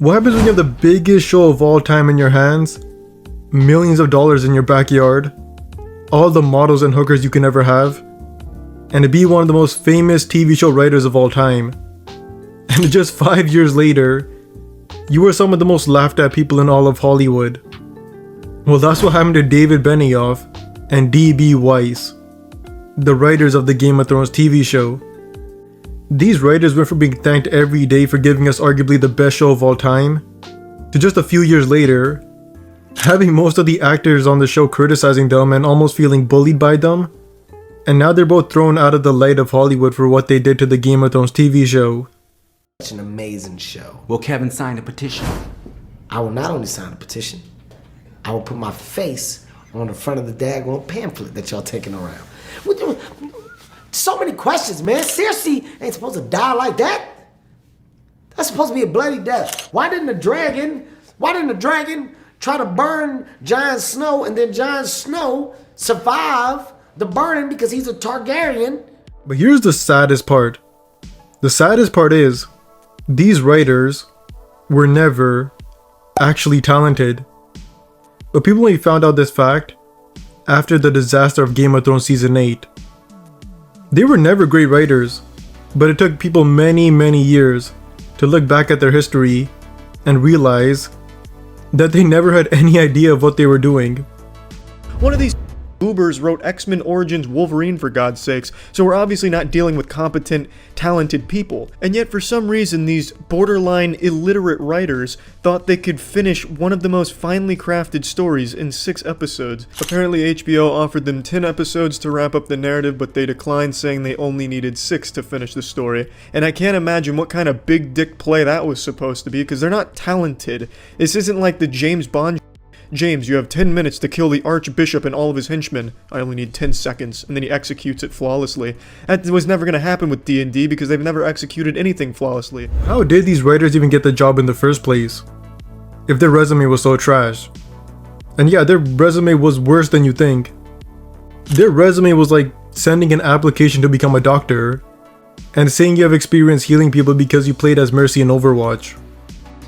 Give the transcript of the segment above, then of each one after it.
What happens when you have the biggest show of all time in your hands, millions of dollars in your backyard, all the models and hookers you can ever have, and to be one of the most famous TV show writers of all time, and just 5 years later, you were some of the most laughed at people in all of Hollywood? Well, that's what happened to David Benioff and D.B. Weiss, the writers of the Game of Thrones TV show. These writers went from being thanked every day for giving us arguably the best show of all time, to just a few years later, having most of the actors on the show criticizing them and almost feeling bullied by them, and now they're both thrown out of the light of Hollywood for what they did to the Game of Thrones TV show. Such an amazing show. Will Kevin sign a petition? I will not only sign a petition, I will put my face on the front of the daggone pamphlet that y'all taking around. So many questions, man. Cersei ain't supposed to die like that. That's supposed to be a bloody death. Why didn't the dragon try to burn Jon Snow and then Jon Snow survive the burning because he's a Targaryen? But here's the saddest part. The saddest part is, these writers were never actually talented. But people only found out this fact after the disaster of Game of Thrones Season 8. They were never great writers, but it took people many, many years to look back at their history and realize that they never had any idea of what they were doing. One of these boobers wrote X-Men Origins Wolverine, for God's sakes, so we're obviously not dealing with competent, talented people. And yet for some reason these borderline illiterate writers thought they could finish one of the most finely crafted stories in 6 episodes. Apparently HBO offered them 10 episodes to wrap up the narrative, but they declined, saying they only needed 6 to finish the story. And I can't imagine what kind of big dick play that was supposed to be, because they're not talented. This isn't like the James Bond. James, you have 10 minutes to kill the Archbishop and all of his henchmen. I only need 10 seconds, and then he executes it flawlessly. That was never going to happen with D&D because they've never executed anything flawlessly. How did these writers even get the job in the first place, if their resume was so trash? And yeah, their resume was worse than you think. Their resume was like sending an application to become a doctor, and saying you have experience healing people because you played as Mercy in Overwatch.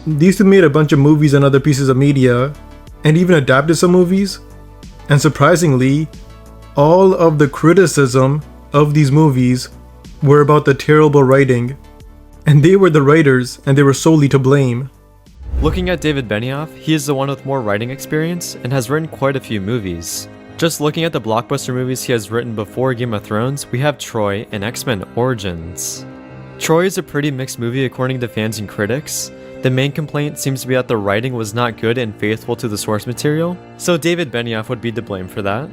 These two made a bunch of movies and other pieces of media, and even adapted some movies, and surprisingly, all of the criticism of these movies were about the terrible writing, and they were the writers and they were solely to blame. Looking at David Benioff, he is the one with more writing experience and has written quite a few movies. Just looking at the blockbuster movies he has written before Game of Thrones, we have Troy and X-Men Origins. Troy is a pretty mixed movie according to fans and critics. The main complaint seems to be that the writing was not good and faithful to the source material, so David Benioff would be to blame for that.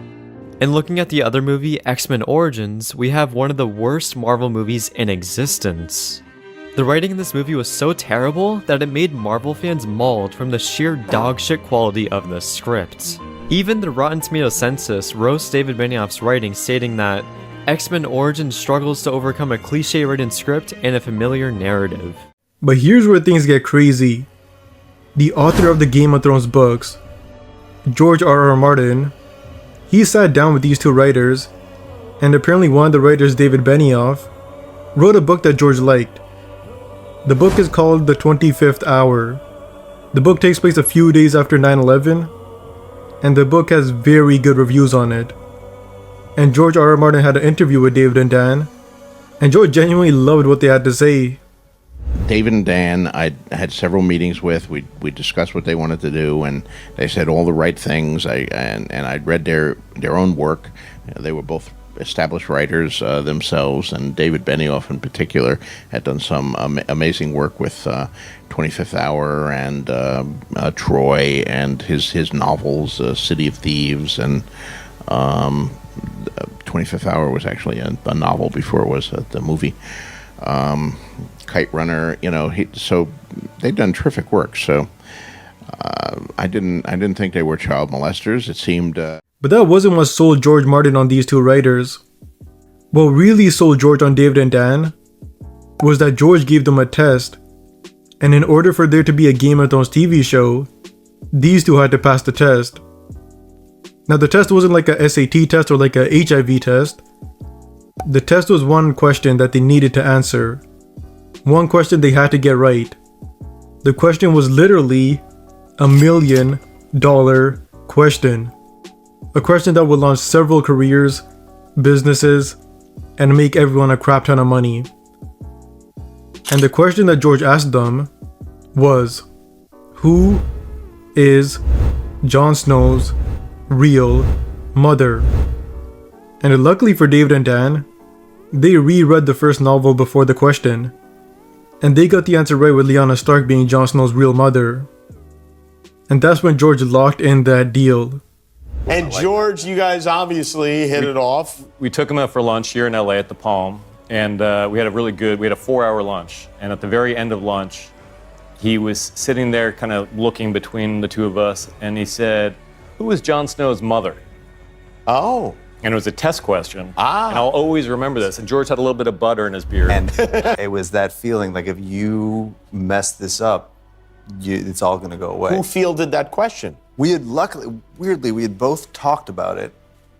And looking at the other movie, X-Men Origins, we have one of the worst Marvel movies in existence. The writing in this movie was so terrible that it made Marvel fans mauled from the sheer dogshit quality of the script. Even the Rotten Tomatoes census roasts David Benioff's writing, stating that X-Men Origins struggles to overcome a cliche-written script and a familiar narrative. But here's where things get crazy. The author of the Game of Thrones books, George R.R. Martin, he sat down with these two writers, and apparently one of the writers, David Benioff, wrote a book that George liked. The book is called The 25th Hour. The book takes place a few days after 9/11, and the book has very good reviews on it. And George R.R. Martin had an interview with David and Dan, and George genuinely loved what they had to say. David and Dan, I had several meetings with. We discussed what they wanted to do, and they said all the right things. I read their own work. They were both established writers themselves, and David Benioff in particular had done some amazing work with 25th Hour and Troy and his novels, City of Thieves, and 25th Hour was actually a novel before it was the movie. Kite Runner, so they've done terrific work. So I didn't think they were child molesters. It seemed. But that wasn't what sold George Martin on these two writers. What really sold George on David and Dan was that George gave them a test, and in order for there to be a Game of Thrones TV show, these two had to pass the test. Now the test wasn't like a SAT test or like a HIV test. The test was one question that they needed to answer. One question they had to get right. The question was literally $1 million question. A question that would launch several careers, businesses, and make everyone a crap ton of money. And the question that George asked them was, who is Jon Snow's real mother? And luckily for David and Dan, they reread the first novel before the question, and they got the answer right with Lyanna Stark being Jon Snow's real mother. And that's when George locked in that deal. And George, you guys obviously hit it off. We took him out for lunch here in LA at the Palm, and we had a 4-hour lunch. And at the very end of lunch, he was sitting there kind of looking between the two of us, and he said, "Who was Jon Snow's mother?" Oh. And it was a test question. And I'll always remember this. And George had a little bit of butter in his beard. And it was that feeling like if you mess this up, it's all going to go away. Who fielded that question? We had weirdly, we had both talked about it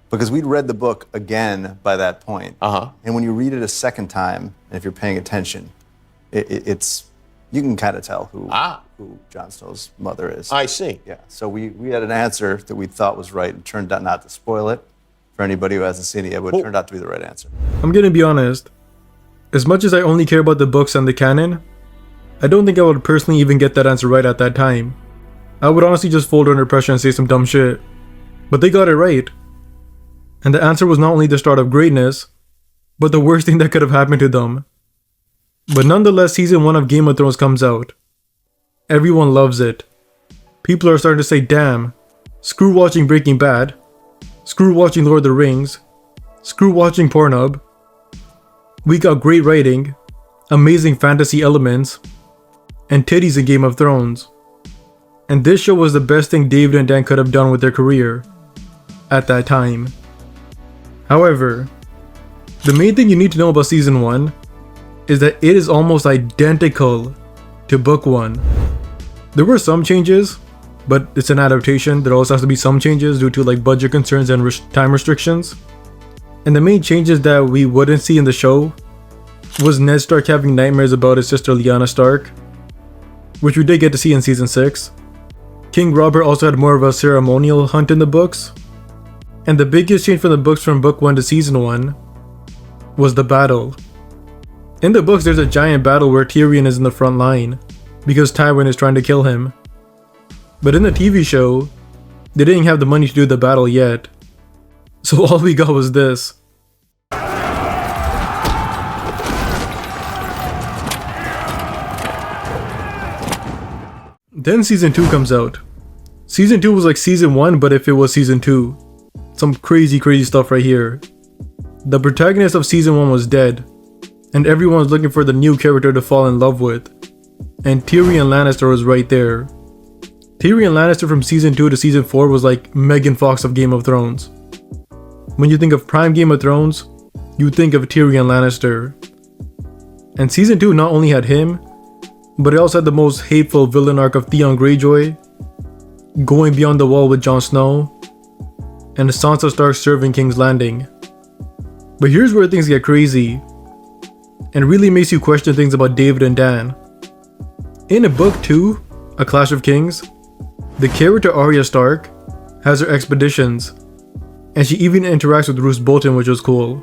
because we'd read the book again by that point. And when you read it a second time, and if you're paying attention, it's you can kind of tell who Jon Snow's mother is. I see. Yeah. So we had an answer that we thought was right, and turned out, not to spoil it for anybody who hasn't seen it yet, but it turned out to be the right answer. I'm gonna be honest. As much as I only care about the books and the canon, I don't think I would personally even get that answer right at that time. I would honestly just fold under pressure and say some dumb shit. But they got it right. And the answer was not only the start of greatness, but the worst thing that could have happened to them. But nonetheless, season 1 of Game of Thrones comes out. Everyone loves it. People are starting to say, damn, screw watching Breaking Bad, screw watching Lord of the Rings, screw watching Pornhub. We got great writing, amazing fantasy elements, and titties in Game of Thrones. And this show was the best thing David and Dan could have done with their career at that time. However, the main thing you need to know about season 1 is that it is almost identical to book 1. There were some changes, but it's an adaptation. There also has to be some changes due to like budget concerns and time restrictions. And the main changes that we wouldn't see in the show was Ned Stark having nightmares about his sister Lyanna Stark, which we did get to see in season 6. King Robert also had more of a ceremonial hunt in the books. And the biggest change from the books from book 1 to season 1 was the battle. In the books, there's a giant battle where Tyrion is in the front line because Tywin is trying to kill him. But in the TV show, they didn't have the money to do the battle yet. So all we got was this. Then season 2 comes out. Season 2 was like season 1, but if it was season 2. Some crazy stuff right here. The protagonist of season 1 was dead, and everyone was looking for the new character to fall in love with. And Tyrion Lannister was right there. Tyrion Lannister from season 2 to season 4 was like Megan Fox of Game of Thrones. When you think of prime Game of Thrones, you think of Tyrion Lannister. And season 2 not only had him, but it also had the most hateful villain arc of Theon Greyjoy, going beyond the wall with Jon Snow, and Sansa Stark serving King's Landing. But here's where things get crazy, and really makes you question things about David and Dan. In book 2, A Clash of Kings, the character Arya Stark has her expeditions, and she even interacts with Roose Bolton, which was cool.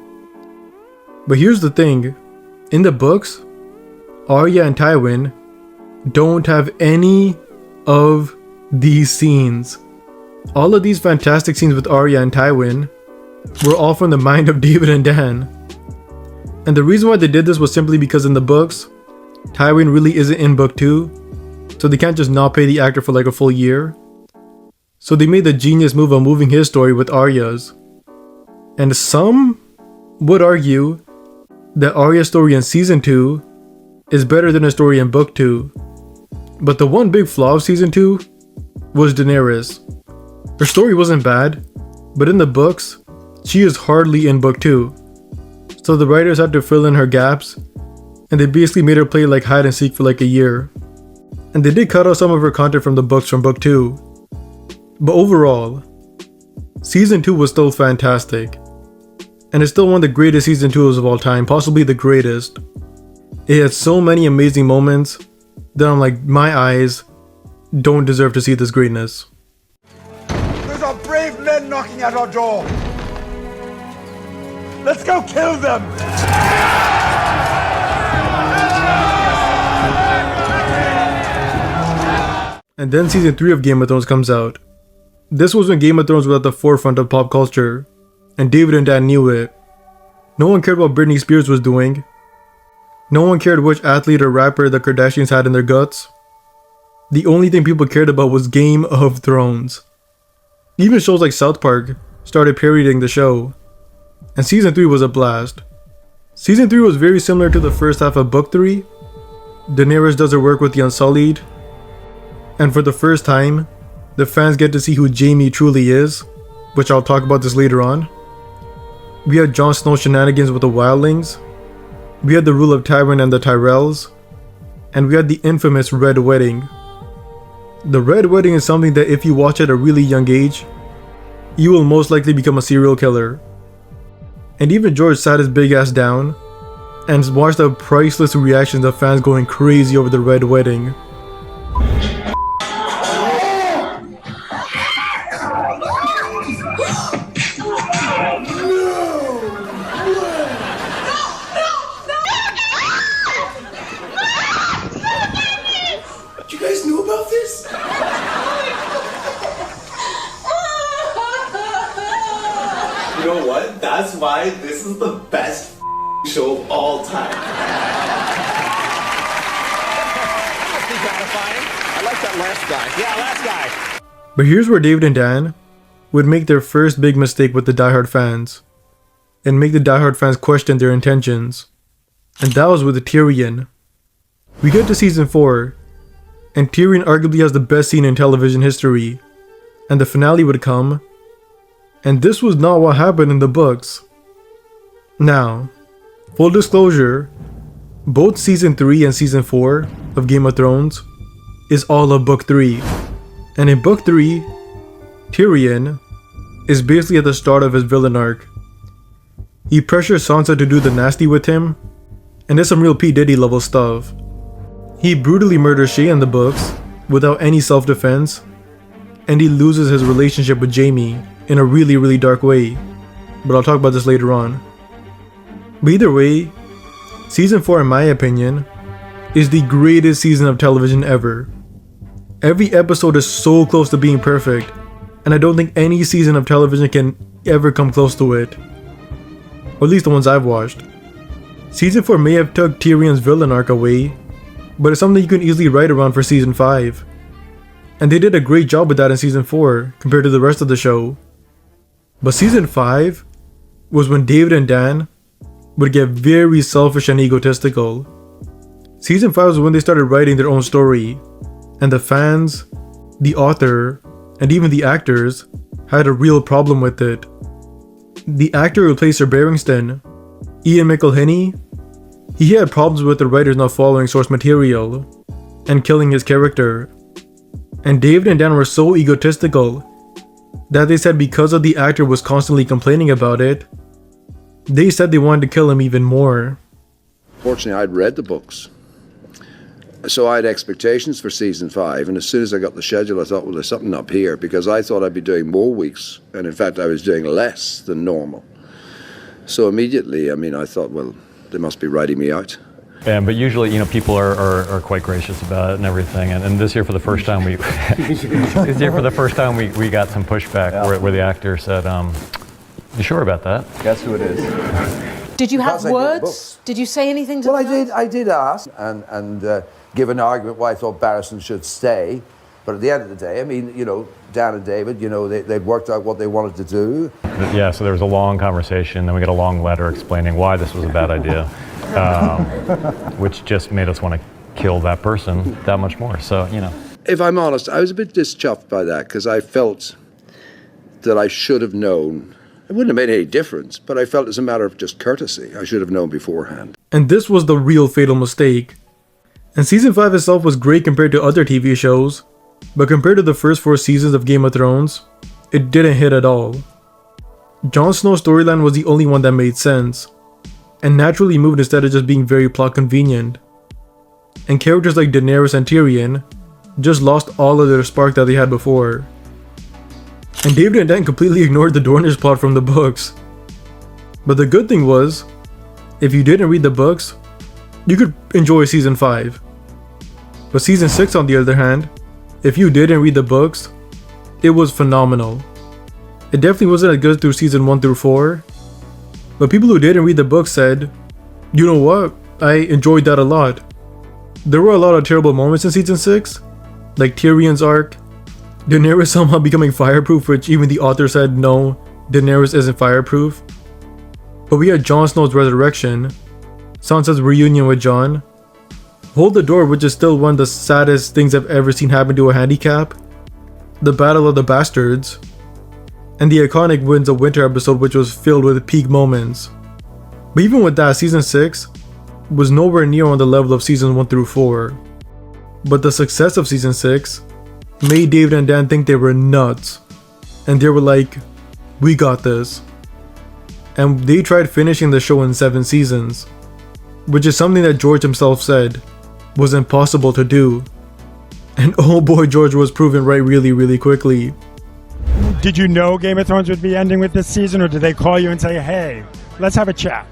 But here's the thing, in the books, Arya and Tywin don't have any of these scenes. All of these fantastic scenes with Arya and Tywin were all from the mind of David and Dan. And the reason why they did this was simply because in the books, Tywin really isn't in book 2, so they can't just not pay the actor for like a full year. So they made the genius move of moving his story with Arya's. And some would argue that Arya's story in season 2 is better than her story in book 2. But the one big flaw of season 2 was Daenerys. Her story wasn't bad, but in the books, she is hardly in book 2. So the writers had to fill in her gaps, and they basically made her play like hide and seek for like a year. And they did cut out some of her content from the books from book 2. But overall, season 2 was still fantastic. And it's still one of the greatest season 2s of all time, possibly the greatest. It had so many amazing moments, then I'm like, my eyes don't deserve to see this greatness. Those are brave men knocking at our door. Let's go kill them! And then season 3 of Game of Thrones comes out. This was when Game of Thrones was at the forefront of pop culture, and David and Dan knew it. No one cared what Britney Spears was doing. No one cared which athlete or rapper the Kardashians had in their guts. The only thing people cared about was Game of Thrones. Even shows like South Park started parodying the show, and season 3 was a blast. Season 3 was very similar to the first half of book 3. Daenerys does her work with the Unsullied, and for the first time, the fans get to see who Jaime truly is, which I'll talk about this later on. We had Jon Snow shenanigans with the Wildlings. We had the rule of Tyrion and the Tyrells. And we had the infamous Red Wedding. The Red Wedding is something that if you watch at a really young age, you will most likely become a serial killer. And even George sat his big ass down and watched the priceless reactions of fans going crazy over the Red Wedding. You guys knew about this? You know what? That's why this is the best show of all time. Must be gratifying. I like that last guy. Yeah, last guy. But here's where David and Dan would make their first big mistake with the diehard fans, and make the diehard fans question their intentions. And that was with Tyrion. We get to season 4, and Tyrion arguably has the best scene in television history, and the finale would come, and this was not what happened in the books. Now, full disclosure, both season 3 and season 4 of Game of Thrones is all of book 3. And in book 3, Tyrion is basically at the start of his villain arc. He pressures Sansa to do the nasty with him, and it's some real P. Diddy level stuff. He brutally murders Shay in the books without any self-defense, and he loses his relationship with Jaime in a really dark way, but I'll talk about this later on. But either way, season 4 in my opinion is the greatest season of television ever. Every episode is so close to being perfect, and I don't think any season of television can ever come close to it. Or at least the ones I've watched. Season 4 may have took Tyrion's villain arc away, but it's something you can easily write around for season 5. And they did a great job with that in season 4 compared to the rest of the show. But season 5 was when David and Dan would get very selfish and egotistical. Season 5 was when they started writing their own story, and the fans, the author, and even the actors had a real problem with it. The actor who plays Sir Barristan, Ian McElhinney, he had problems with the writers not following source material and killing his character. And David and Dan were so egotistical that they said because of the actor was constantly complaining about it, they said they wanted to kill him even more. Fortunately, I'd read the books, so I had expectations for season 5, and as soon as I got the schedule I thought, well, there's something up here, because I thought I'd be doing more weeks, and in fact I was doing less than normal. So immediately, I thought, well, they must be writing me out. Yeah, but usually, people are quite gracious about it and everything. And this year, for the first time, we got some pushback where the actor said, "You sure about that?" Guess who it is? Did you have words? Did you say anything to them? Well, I did ask and give an argument why I thought Barristan should stay. But at the end of the day, Dan and David, they'd worked out what they wanted to do. Yeah, so there was a long conversation, then we got a long letter explaining why this was a bad idea, which just made us want to kill that person that much more. So, If I'm honest, I was a bit dischuffed by that, because I felt that I should have known. It wouldn't have made any difference, but I felt as a matter of just courtesy, I should have known beforehand. And this was the real fatal mistake. And season 5 itself was great compared to other TV shows, but compared to the first 4 seasons of Game of Thrones, it didn't hit at all. Jon Snow's storyline was the only one that made sense, and naturally moved instead of just being very plot convenient. And characters like Daenerys and Tyrion just lost all of their spark that they had before. And David and Dan completely ignored the Dornish plot from the books. But the good thing was, if you didn't read the books, you could enjoy season 5. But season 6 on the other hand, if you didn't read the books, it was phenomenal. It definitely wasn't as good through season 1 through 4, but people who didn't read the book said, you know what, I enjoyed that a lot. There were a lot of terrible moments in season 6, like Tyrion's arc, Daenerys somehow becoming fireproof, which even the author said no, Daenerys isn't fireproof. But we had Jon Snow's resurrection, Sansa's reunion with Jon, Hold the Door, which is still one of the saddest things I've ever seen happen to a handicap, the Battle of the Bastards, and the iconic Winds of Winter episode, which was filled with peak moments. But even with that, season 6 was nowhere near on the level of seasons 1 through 4. But the success of season 6 made David and Dan think they were nuts, and they were like, we got this. And they tried finishing the show in 7 seasons, which is something that George himself said was impossible to do. And oh boy, George was proven right really quickly. Did you know Game of Thrones would be ending with this season, or did they call you and say, hey, let's have a chat?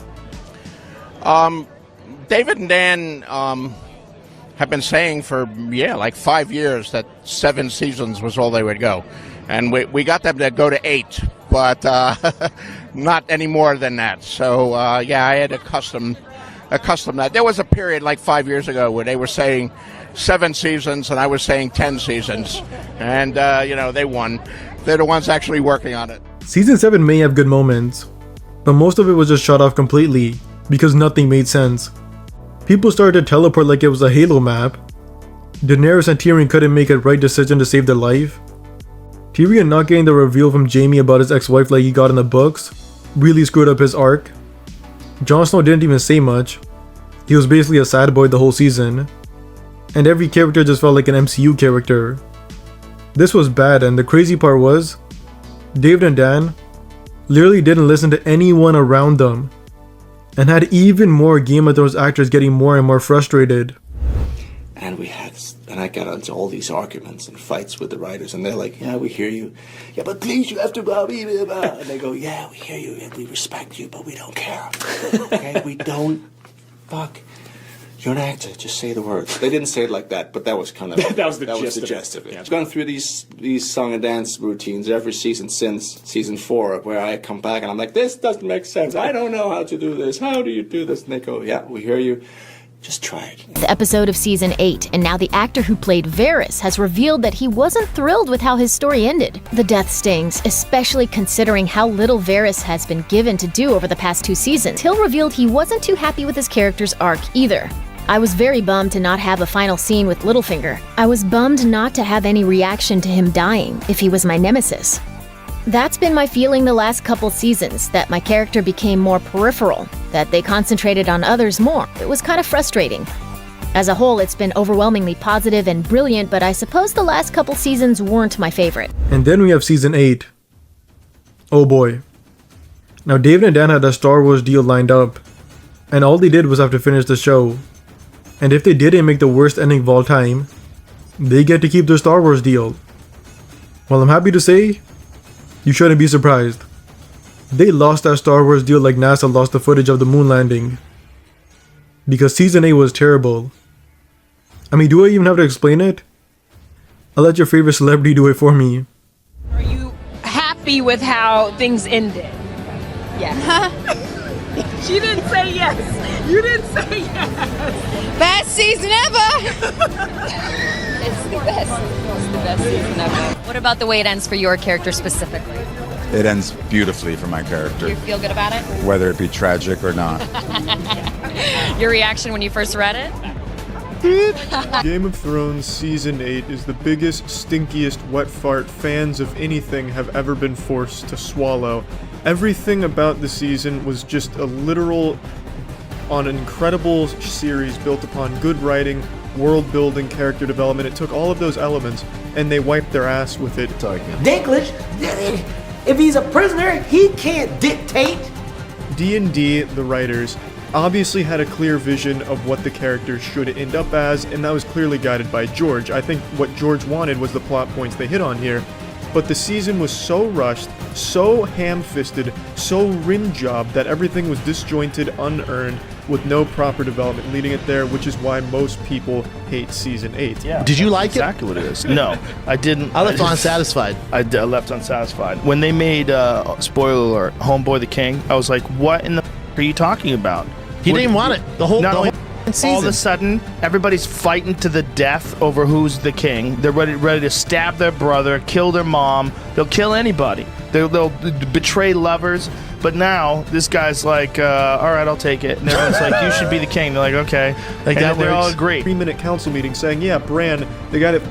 David and Dan have been saying for, like 5 years that 7 seasons was all they would go. And we got them to go to 8, but not any more than that. So, I had to custom that. There was a period like 5 years ago where they were saying 7 seasons and I was saying 10 seasons. And, they won. They're the ones actually working on it. Season 7 may have good moments, but most of it was just shut off completely because nothing made sense. People started to teleport like it was a Halo map. Daenerys and Tyrion couldn't make a right decision to save their life. Tyrion not getting the reveal from Jaime about his ex-wife like he got in the books really screwed up his arc. Jon Snow didn't even say much. He was basically a sad boy the whole season. And every character just felt like an MCU character. This was bad, and the crazy part was, David and Dan literally didn't listen to anyone around them, and had even more Game of Thrones actors getting more and more frustrated. And I got into all these arguments and fights with the writers, and they're like, yeah, we hear you. Yeah, but please, you have to blah, blah, blah, blah. And they go, yeah, we hear you, and we respect you, but we don't care. Okay? We don't. Fuck. You're an actor. Just say the words. They didn't say it like that, but that was kind of that was the gist of it. I've gone through these song and dance routines every season since season 4, where I come back and I'm like, this doesn't make sense. I don't know how to do this. How do you do this? And they go, yeah, we hear you. Just try it. The episode of season 8, and now the actor who played Varys has revealed that he wasn't thrilled with how his story ended. The death stings, especially considering how little Varys has been given to do over the past 2 seasons. Hill revealed he wasn't too happy with his character's arc either. I was very bummed to not have a final scene with Littlefinger. I was bummed not to have any reaction to him dying if he was my nemesis. That's been my feeling the last couple seasons, that my character became more peripheral, that they concentrated on others more. It was kind of frustrating. As a whole, it's been overwhelmingly positive and brilliant, but I suppose the last couple seasons weren't my favorite. And then we have season 8. Oh boy. Now David and Dan had a Star Wars deal lined up, and all they did was have to finish the show. And if they didn't make the worst ending of all time, they get to keep their Star Wars deal. Well, I'm happy to say, you shouldn't be surprised. They lost that Star Wars deal like NASA lost the footage of the moon landing. Because season 8 was terrible. I mean, do I even have to explain it? I'll let your favorite celebrity do it for me. Are you happy with how things ended? Yes. She didn't say yes. You didn't say yes. Best season ever. It's the best. It's the best season ever. What about the way it ends for your character specifically? It ends beautifully for my character. You feel good about it? Whether it be tragic or not. Your reaction when you first read it? Game of Thrones Season 8 is the biggest, stinkiest wet fart fans of anything have ever been forced to swallow. Everything about the season was just a literal, an incredible series built upon good writing, world building, character development. It took all of those elements and they wiped their ass with it. Dinklage, if he's a prisoner, he can't dictate. D&D, the writers, obviously had a clear vision of what the characters should end up as, and that was clearly guided by George. I think what George wanted was the plot points they hit on here, but the season was so rushed, so ham-fisted, so rim-jobbed that everything was disjointed, unearned, with no proper development leading it there, which is why most people hate Season 8. Yeah. Did you like exactly what it is? No, I didn't. I left unsatisfied. I left unsatisfied. When they made, spoiler alert, Homeboy the King, I was like, what in the are you talking about? He didn't want it. The whole season. All of a sudden, everybody's fighting to the death over who's the king. They're ready to stab their brother, kill their mom. They'll kill anybody. They'll betray lovers. But now, this guy's like, all right, I'll take it. And everyone's like, you should be the king. They're like, okay. Like that they all agree. 3-minute council meeting saying, yeah, Bran, the guy that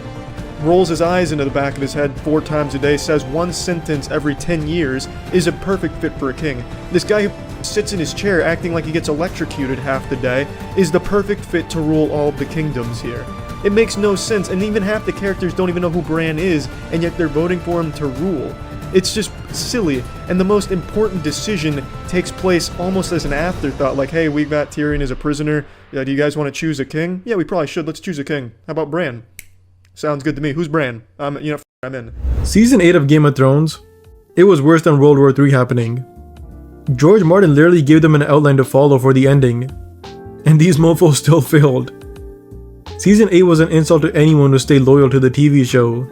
rolls his eyes into the back of his head 4 times a day, says one sentence every 10 years, is a perfect fit for a king. This guy who sits in his chair acting like he gets electrocuted half the day is the perfect fit to rule all of the kingdoms here. It makes no sense, and even half the characters don't even know who Bran is, and yet they're voting for him to rule. It's just silly, and the most important decision takes place almost as an afterthought, like, hey, we got Tyrion as a prisoner, do you guys want to choose a king? Yeah, we probably should, let's choose a king. How about Bran? Sounds good to me. Who's Bran? I'm in. Season 8 of Game of Thrones, it was worse than World War III happening. George Martin literally gave them an outline to follow for the ending, and these mofos still failed. Season 8 was an insult to anyone who stayed loyal to the TV show,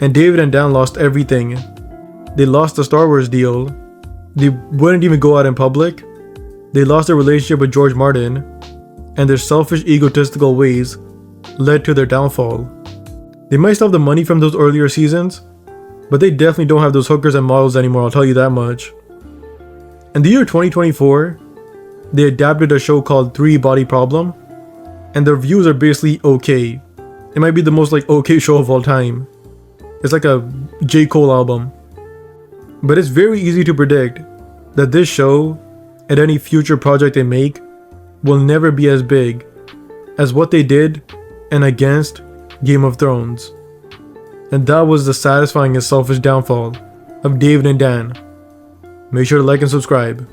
and David and Dan lost everything. They lost the Star Wars deal, they wouldn't even go out in public, they lost their relationship with George Martin, and their selfish, egotistical ways led to their downfall. They might still have the money from those earlier seasons, but they definitely don't have those hookers and models anymore, I'll tell you that much. In the year 2024, they adapted a show called 3 Body Problem, and the reviews are basically okay. It might be the most okay show of all time. It's like a J. Cole album. But it's very easy to predict that this show, and any future project they make, will never be as big as what they did and against Game of Thrones. And that was the satisfying and selfish downfall of David and Dan. Make sure to like and subscribe.